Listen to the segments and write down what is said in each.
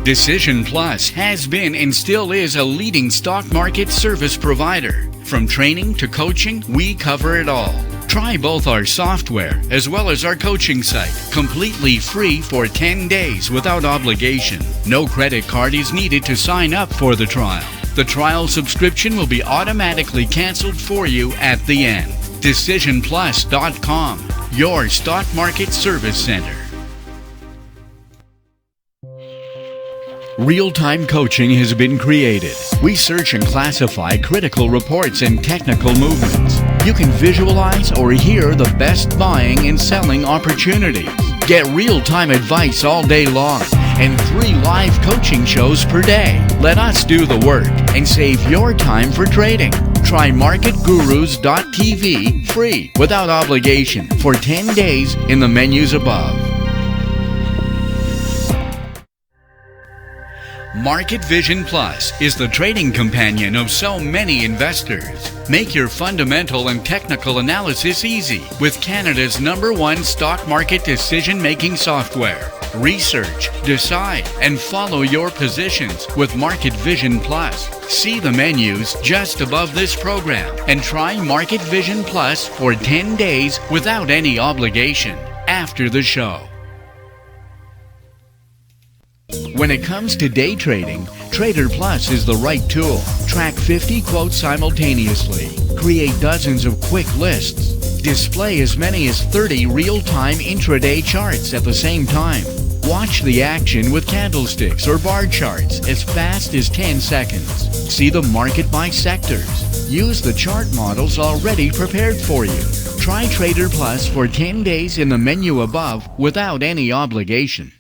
Decision Plus has been and still is a leading stock market service provider. From training to coaching, we cover it all. Try both our software as well as our coaching site, completely free for 10 days without obligation. No credit card is needed to sign up for the trial. The trial subscription will be automatically canceled for you at the end. DecisionPlus.com, your stock market service center. Real-time coaching has been created. We search and classify critical reports and technical movements. You can visualize or hear the best buying and selling opportunities. Get real-time advice all day long and 3 live coaching shows per day. Let us do the work and save your time for trading. Try MarketGurus.tv free without obligation for 10 days in the menus above. Market Vision Plus is the trading companion of so many investors. Make your fundamental and technical analysis easy with Canada's #1 stock market decision-making software. Research, decide, and follow your positions with Market Vision Plus. See the menus just above this program and try Market Vision Plus for 10 days without any obligation after the show. When it comes to day trading, Trader Plus is the right tool. Track 50 quotes simultaneously. Create dozens of quick lists. Display as many as 30 real-time intraday charts at the same time. Watch the action with candlesticks or bar charts as fast as 10 seconds. See the market by sectors. Use the chart models already prepared for you. Try Trader Plus for 10 days in the menu above without any obligation.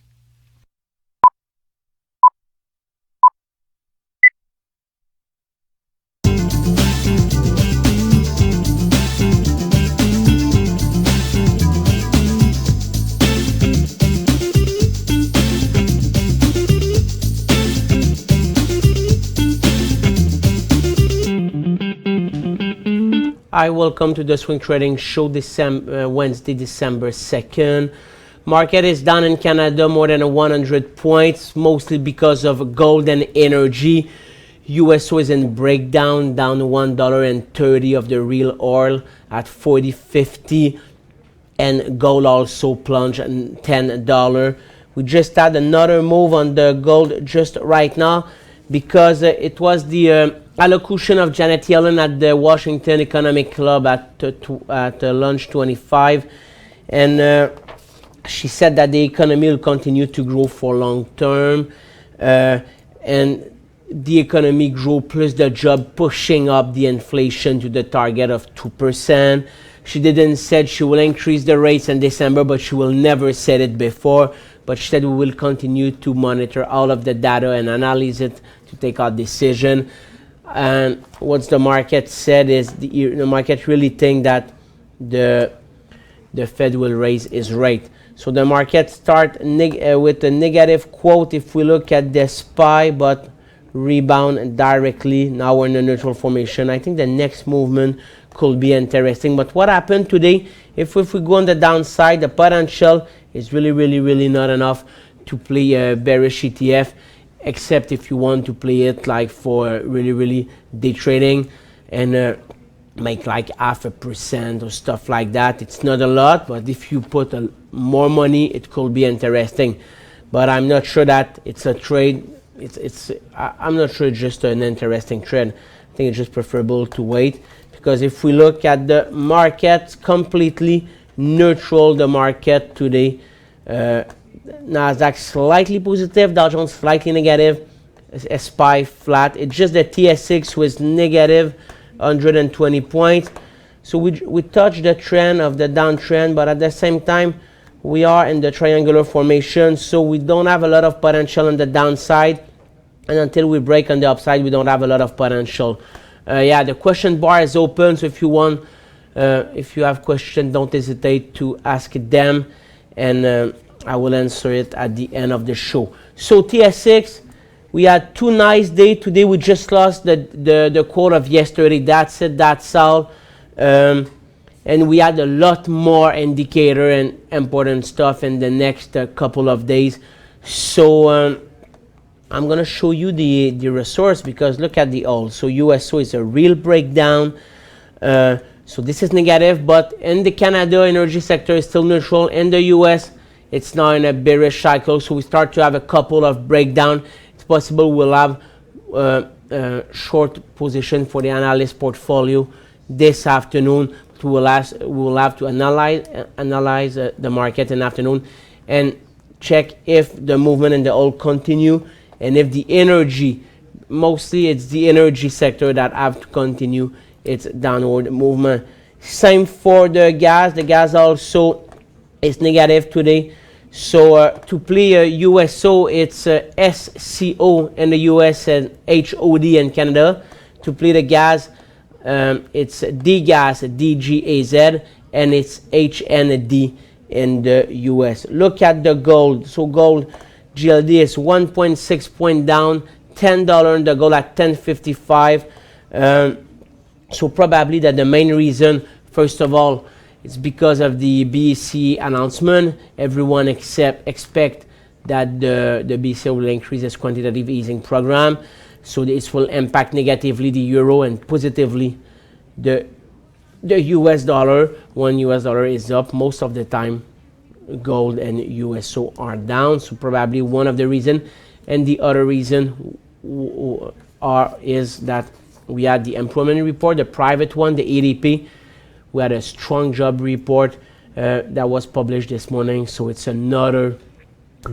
Hi, welcome to the Swing Trading Show, Wednesday, December 2nd. Market is down in Canada more than 100 points, mostly because of gold and energy. USO is in breakdown, down $1.30 of the real oil at 40.50, and gold also plunged $10. We just had another move on the gold just right now because it was the allocution of Janet Yellen at the Washington Economic Club at lunch 25, and she said that the economy will continue to grow for long term, and the economy grow plus the job pushing up the inflation to the target of 2%. She didn't say she will increase the rates in December, but she will never said it before. But she said we will continue to monitor all of the data and analyze it to take our decision. And what the market said is the market really think that the Fed will raise its rate. So the market start with a negative quote if we look at the SPY, but rebound directly. Now we're in a neutral formation. I think the next movement could be interesting. But what happened today, if we go on the downside, the potential is really not enough to play a bearish ETF, except if you want to play it like for really day trading and make like 0.5% or stuff like that. It's not a lot, but if you put more money, it could be interesting. But I'm not sure that it's a trade. I'm not sure it's just an interesting trade. I think it's just preferable to wait, because if we look at the market, completely neutral the market today. Nasdaq slightly positive, Dow Jones slightly negative, SPY flat. It's just the TSX was negative 120 points. So we touched the trend of the downtrend, but at the same time we are in the triangular formation, so we don't have a lot of potential on the downside, and until we break on the upside we don't have a lot of potential. The question bar is open, so if you have questions, don't hesitate to ask them, and I will answer it at the end of the show. So TSX, we had 2 nice days. Today we just lost the quote of yesterday. That's it, that's all. And we had a lot more indicator and important stuff in the next couple of days. So I'm going to show you the resource, because look at the oil. So USO is a real breakdown. So this is negative, but in the Canada energy sector is still neutral. In the US, it's now in a bearish cycle. So we start to have a couple of breakdown. It's possible we'll have short position for the analyst portfolio this afternoon. We'll have to analyze the market in the afternoon and check if the movement in the oil continue, and if the energy, mostly it's the energy sector that have to continue its downward movement. Same for the gas. The gas also is negative today. So to play USO, it's SCO in the US and HOD in Canada. To play the gas, it's DGAS, DGAZ, and it's HND in the US. Look at the gold. So gold GLD is 1.6 point down, $10 in the gold at 10.55. So probably that the main reason, first of all, it's because of the BC announcement. Everyone expect that the BC will increase its quantitative easing program. So this will impact negatively the euro and positively the US dollar. When US dollar is up, most of the time gold and USO are down. So probably one of the reason, and the other reason is that we had the employment report, the private one, the ADP. We had a strong job report that was published this morning. So it's another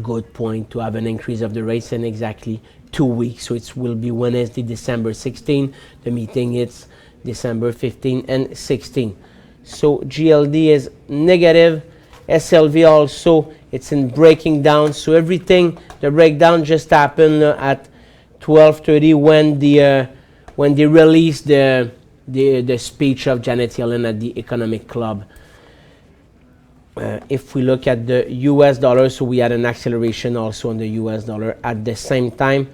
good point to have an increase of the rates in exactly 2 weeks. So it will be Wednesday, December 16. The meeting is December 15 and 16. So GLD is negative. SLV also, it's in breaking down. So everything, the breakdown just happened at 12:30 when they released the speech of Janet Yellen at the Economic Club. If we look at the US dollar, so we had an acceleration also on the US dollar. At the same time,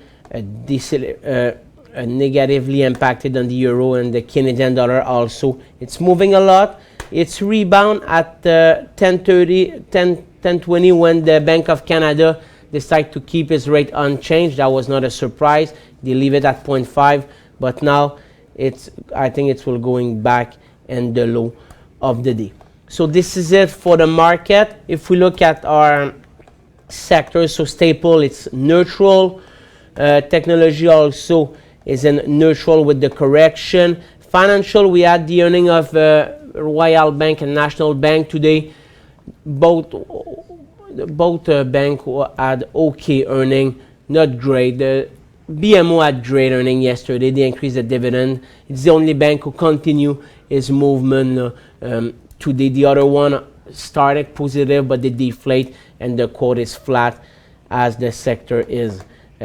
negatively impacted on the euro and the Canadian dollar also. It's moving a lot. It's rebound at 10:20 when the Bank of Canada decided to keep its rate unchanged. That was not a surprise. They leave it at 0.5, but now I think it will going back in the low of the day. So this is it for the market. If we look at our sectors, so staple, it's neutral. Technology also is in neutral with the correction. Financial, we had the earning of Royal Bank and National Bank today. Both bank had okay earning, not great. The BMO had great earning yesterday. They increased the dividend. It's the only bank who continue its movement today. The other one started positive, but they deflate, and the quote is flat as the sector is.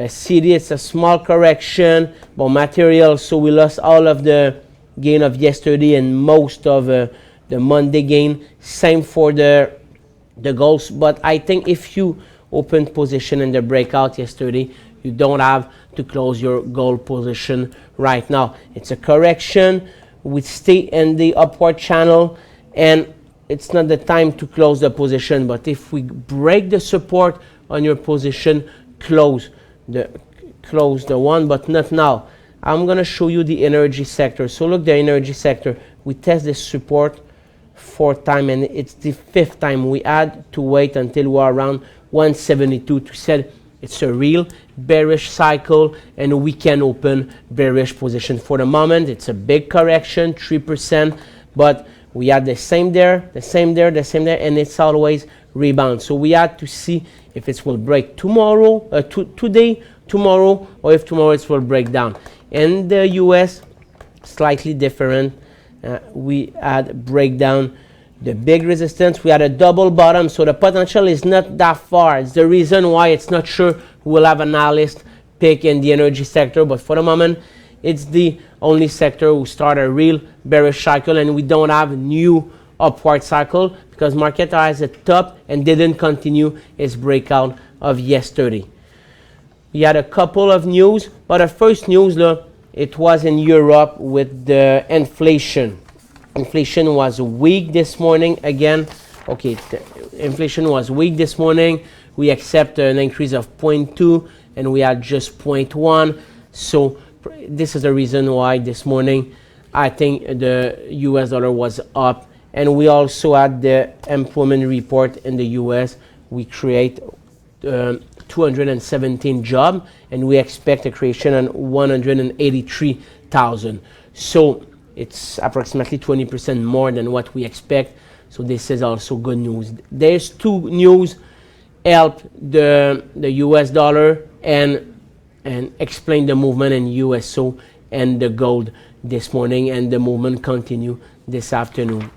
CD, it's a small correction, but material, so we lost all of the gain of yesterday and most of the Monday gain. Same for the golds, but I think if you open position in the breakout yesterday, you don't have to close your gold position right now. It's a correction. We stay in the upward channel, and it's not the time to close the position, but if we break the support on your position, close the one, but not now. I'm going to show you the energy sector. So look, the energy sector, we test this support 4 times, and it's the 5th time. We had to wait until we are around 172 to say it's a real bearish cycle, and we can open bearish position. For the moment, it's a big correction, 3%, but we had the same there, and it's always rebound. So we had to see if it will break tomorrow, today, tomorrow, or if tomorrow it will break down. In the US, slightly different. We had breakdown, the big resistance. We had a double bottom, so the potential is not that far. It's the reason why it's not sure we'll have analyst pick in the energy sector, but for the moment, it's the only sector who start a real bearish cycle, and we don't have new upward cycle because market has a top and didn't continue its breakout of yesterday. We had a couple of news, but the first news, it was in Europe with the inflation. Inflation was weak this morning again. Okay, the inflation was weak this morning. We accept an increase of 0.2 and we had just 0.1. So this is the reason why this morning I think the US dollar was up. And we also had the employment report in the US. We create 217 jobs and we expect a creation on 183,000. So it's approximately 20% more than what we expect. So this is also good news. There's two news help the US dollar and explain the movement in USO and the gold this morning, and the movement continue this afternoon.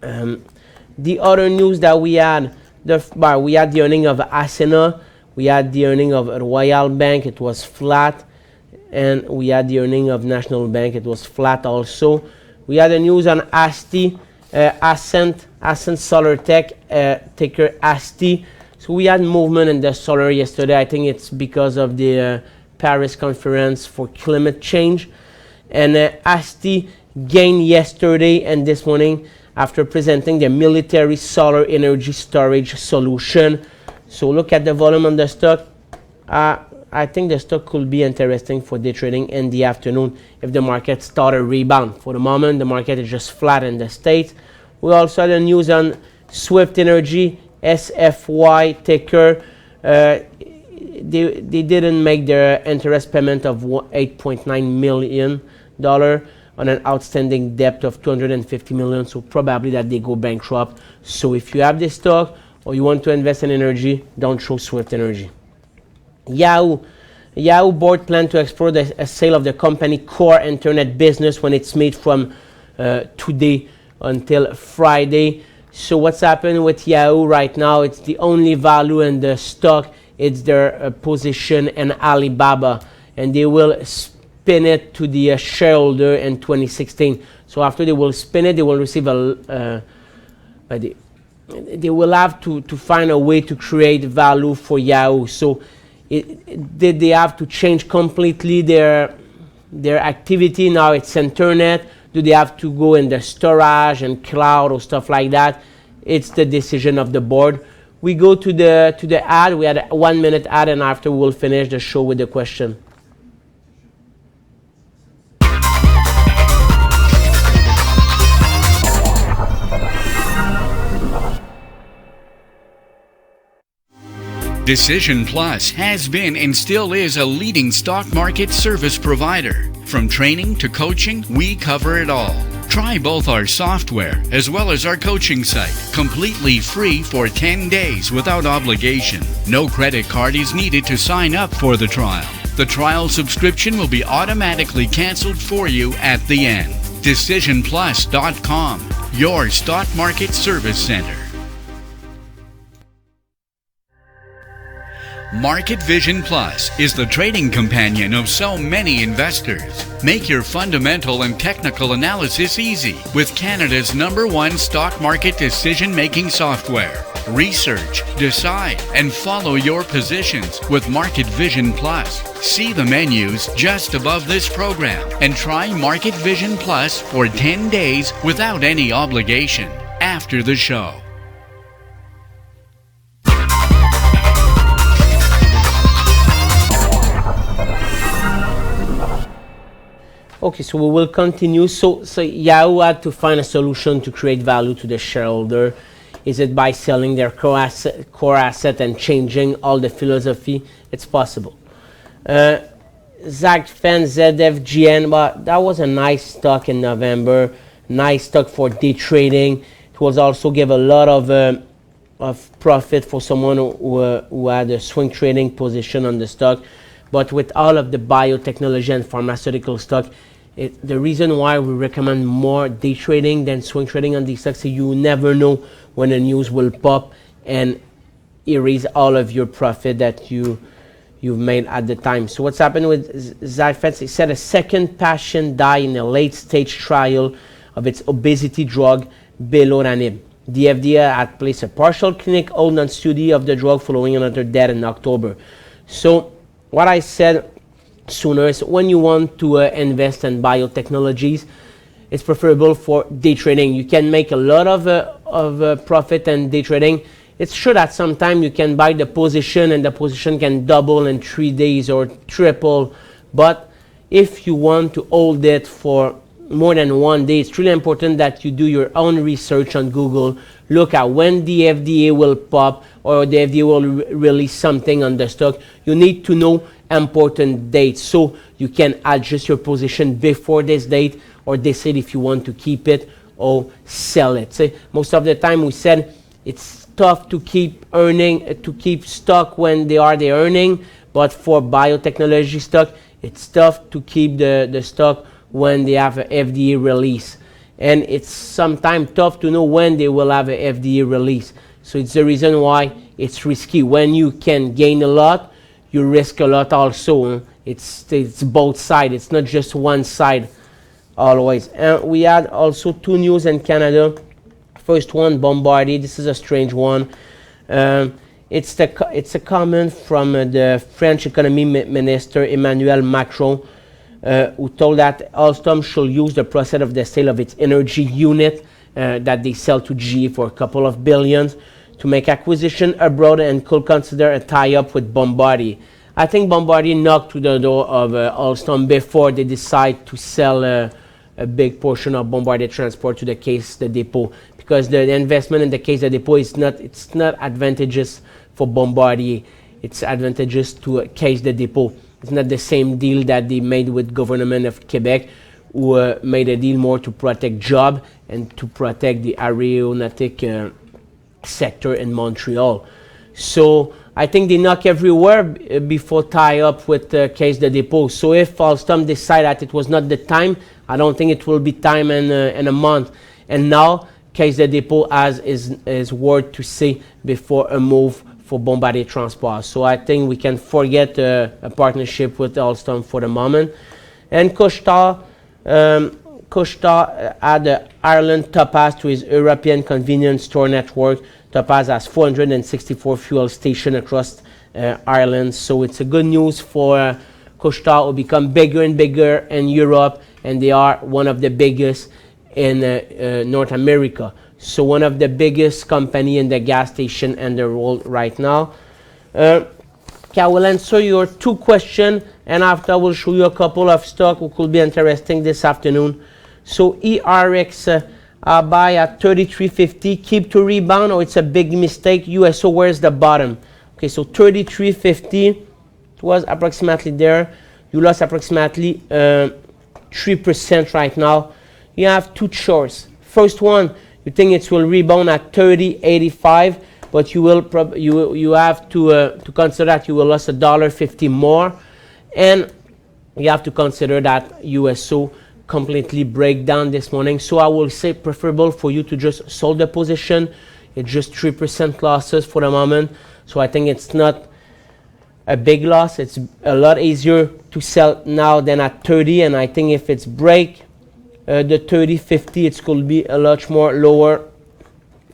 The other news that we had, we had the earning of Ascena, we had the earning of Royal Bank, it was flat, and we had the earning of National Bank, it was flat also. We had the news on ASTI, Ascent Solar Tech, ticker ASTI. So we had movement in the solar yesterday. I think it's because of the Paris Conference for Climate Change. And ASTI gained yesterday and this morning after presenting the military solar energy storage solution. So look at the volume on the stock. I think the stock could be interesting for day trading in the afternoon if the market start a rebound. For the moment, the market is just flat in the States. We also had the news on Swift Energy, SFY ticker. They didn't make their interest payment of $8.9 million on an outstanding debt of $250 million, so probably that they go bankrupt. So if you have this stock or you want to invest in energy, don't show Swift Energy. Yahoo board plan to explore a sale of the company core internet business when it's made from today until Friday. So what's happening with Yahoo right now? It's the only value in the stock. It's their position in Alibaba, and they will spin it to the shareholder in 2016. So after they will spin it, they will receive they will have to find a way to create value for Yahoo. So did they have to change completely their activity? Now it's internet. Do they have to go in the storage and cloud or stuff like that? It's the decision of the board. We go to the ad. We had a 1 minute ad, and after we'll finish the show with the question. Decision Plus has been and still is a leading stock market service provider. From training to coaching, we cover it all. Try both our software as well as our coaching site, completely free for 10 days without obligation. No credit card is needed to sign up for the trial. The trial subscription will be automatically canceled for you at the end. DecisionPlus.com, your stock market service center. Market Vision Plus is the trading companion of so many investors. Make your fundamental and technical analysis easy with Canada's #1 stock market decision-making software. Research, decide, and follow your positions with Market Vision Plus. See the menus just above this program and try Market Vision Plus for 10 days without any obligation after the show. Okay, so we will continue. So Yahoo had to find a solution to create value to the shareholder. Is it by selling their core asset and changing all the philosophy? It's possible. ZACFEN, ZFGN, but that was a nice stock in November. Nice stock for day trading. It was also give a lot of profit for someone who had a swing trading position on the stock. But with all of the biotechnology and pharmaceutical stock, the reason why we recommend more day trading than swing trading on these stocks is you never know when the news will pop and erase all of your profit that you've made at the time. So what's happened with Xifaxan? It said a second patient died in a late-stage trial of its obesity drug, Beloranib. The FDA had placed a partial clinic hold on study of the drug following another death in October. So what I said sooner is when you want to invest in biotechnologies, it's preferable for day trading. You can make a lot of profit in day trading. it's true that sometimes you can buy the position and the position can double in 3 days or triple, but if you want to hold it for more than 1 day, it's really important that you do your own research on Google. Look at when the FDA will pop or the FDA will release something on the stock. You need to know important dates so you can adjust your position before this date or decide if you want to keep it or sell it. So most of the time we said it's tough to keep stock when they are earning, but for biotechnology stock, it's tough to keep the stock when they have a FDA release. And it's sometimes tough to know when they will have a FDA release. So it's the reason why it's risky. When you can gain a lot, you risk a lot also. It's both sides. It's not just one side always. And we had also 2 news in Canada. First one, Bombardier. This is a strange one. It's a comment from the French economy minister Emmanuel Macron, who told that Alstom should use the proceeds of the sale of its energy unit that they sell to GE for a couple of billions to make acquisition abroad and could consider a tie-up with Bombardier. I think Bombardier knocked to the door of Alstom before they decide to sell a big portion of Bombardier Transport to the Caisse de Dépôt, because the investment in the Caisse de Dépôt it's not advantageous for Bombardier. It's advantageous to Caisse de Dépôt. It's not the same deal that they made with government of Quebec, who made a deal more to protect jobs and to protect the aeronautic sector in Montreal. So I think they knock everywhere before tie up with Caisse de Dépôt. So if Alstom decide that it was not the time, I don't think it will be time in a month. And now Caisse de Dépôt has his word to say before a move for Bombardier Transport. So I think we can forget a partnership with Alstom for the moment. And Couche-Tard add Ireland Topaz to his European convenience store network. Topaz has 464 fuel stations across Ireland. So it's a good news for Couche-Tard, who become bigger and bigger in Europe, and they are one of the biggest in North America. So one of the biggest company in the gas station in the world right now. I will answer your 2 questions, and after I will show you a couple of stock which could be interesting this afternoon. So ERX buy at 33.50, keep to rebound, or it's a big mistake. USO, where's the bottom? Okay, so 33.50, it was approximately there. You lost approximately 3% right now. You have 2 choices. First one, you think it will rebound at 30.85, but you will you have to consider that you will lose $1.50 more, and you have to consider that USO completely break down this morning. So I will say preferable for you to just sold the position. It's just 3% losses for the moment. So I think it's not a big loss. It's a lot easier to sell now than at 30, and I think if it's break the 30.50, it's going to be a lot more lower.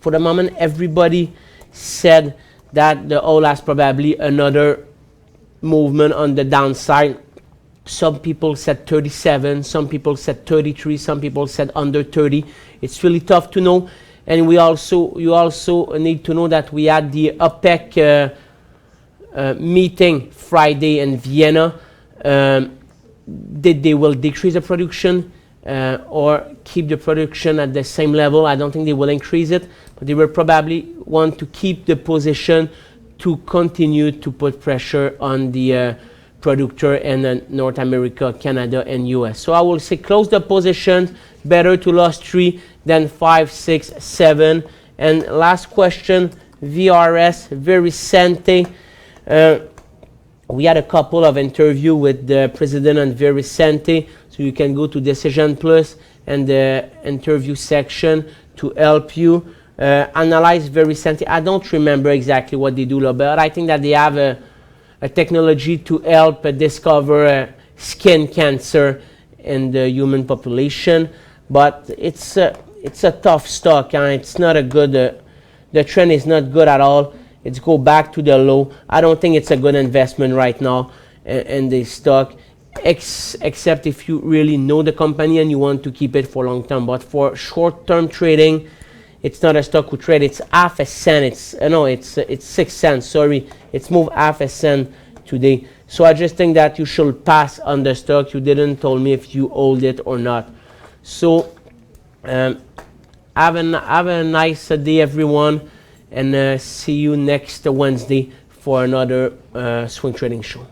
For the moment, everybody said that the oil has probably another movement on the downside. Some people said 37, some people said 33, some people said under 30. It's really tough to know. And you also need to know that we had the OPEC meeting Friday in Vienna. They will decrease the production or keep the production at the same level. I don't think they will increase it, but they will probably want to keep the position to continue to put pressure on the producer in North America, Canada, and US. So I will say close the position. Better to lose 3 than 5, 6, 7. And last question, VRS, Verisante. We had a couple of interviews with the president on Verisante, so you can go to Decision Plus and the interview section to help you analyze Verisante. I don't remember exactly what they do, but I think that they have a technology to help discover skin cancer in the human population. But it's a tough stock, and it's not a good. The trend is not good at all. It's go back to the low. I don't think it's a good investment right now in this stock, except if you really know the company and you want to keep it for long term. But for short term trading, It's not a stock we trade. It's half a cent. It's 6 cents. Sorry, it's moved half a cent today. So I just think that you should pass on the stock. You didn't tell me if you hold it or not. So have a nice day, everyone, and see you next Wednesday for another swing trading show.